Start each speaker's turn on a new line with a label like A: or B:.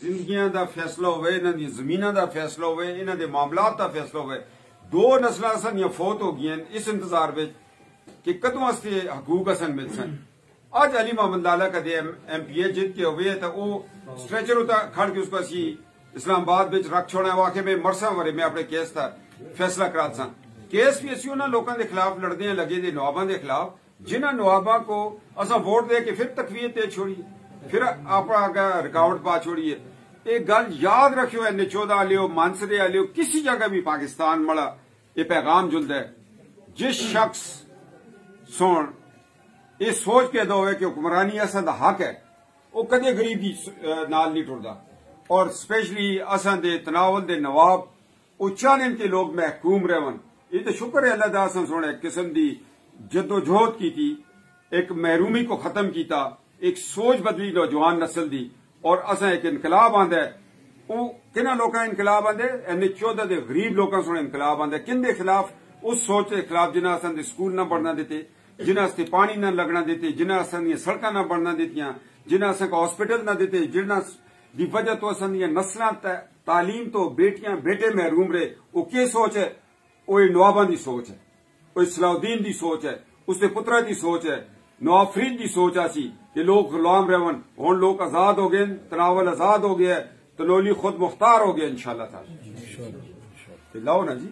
A: زندگیاں دا فیصلہ ہوئے، انہاں دی زمیناں دا فیصلہ ہوئے، انہاں دے معاملات دا فیصلہ ہوئے. دو نسلاں سن یا فوت ہو گئی اس انتظار وچ کہ کدوں واسطے حقوق اسن مل سن. اج علی محمد لالہ کا دے ایم پی اے جیت کے ہوئے تو وہ اسٹریچر ہوتا کھڑ کے اس کو اسی اسلام آباد وچ رکھ چھوڑا. واقعی میں مرساں ورے میں اپنے کیس دا فیصلہ کرا سا. کیس بھی اسی انہاں لوکاں دے خلاف لڑدے ہیں لگے دے نواباں دے خلاف جنہاں نواباں کو اساں ووٹ دے کے پھر تقویت دے چھوڑی، پھر اپنا رکاوٹ پا چھوڑی ہے. ایک گل یاد رکھو ہے، نچودا لیو مانسرے لیو کسی جگہ بھی پاکستان مڑا یہ پیغام جلد ہے. جس شخص سون یہ سوچ پیدا ہوئے کہ حکمرانی اساں دا حق ہے وہ کدے غریب دی نال نہیں ٹردا. اور اسپیشلی اساں دے تناول دے نواب وہ چاہنے کہ لوگ محکوم رہون. یہ تو شکر ہے اللہ دا اساں سونے ایک قسم دی جدوجہد کی تھی، ایک محرومی کو ختم کیتا، ایک سوچ بدلی نوجوان نسل دی. اور اساں ایک انقلاب آندا ہے. وہ کنہ لوکاں انقلاب آندے این 14 دے غریب لوکاں سونے انقلاب آندا ہے. کن دے خلاف؟ اس سوچ کے خلاف جنہاں اساں دے سکول نہ بڑھنا دیتے، جنہاں استے پانی نہ لگنا دیتے، جنہاں اساں دی سڑکاں نہ بڑھنا دیتیاں، جنہاں اساں کو ہاسپٹل نہ دیتے، جنہاں دی وجہ تو اساں دی نسلاں تعلیم تو بیٹیاں بیٹے محروم رہے. وہ کی سوچ ہے؟ وہ نواباں دی سوچ ہے، وہ صلاح الدین دی سوچ ہے، اس دے پترا دی سوچ ہے، نواب فرید دی سوچ آسی کہ لوگ غلام رہون. ہن لوگ آزاد ہو گئے، تناول آزاد ہو گیا، تنولی خود مختار ہو گیا انشاءاللہ تعالی. لاؤ نا جی.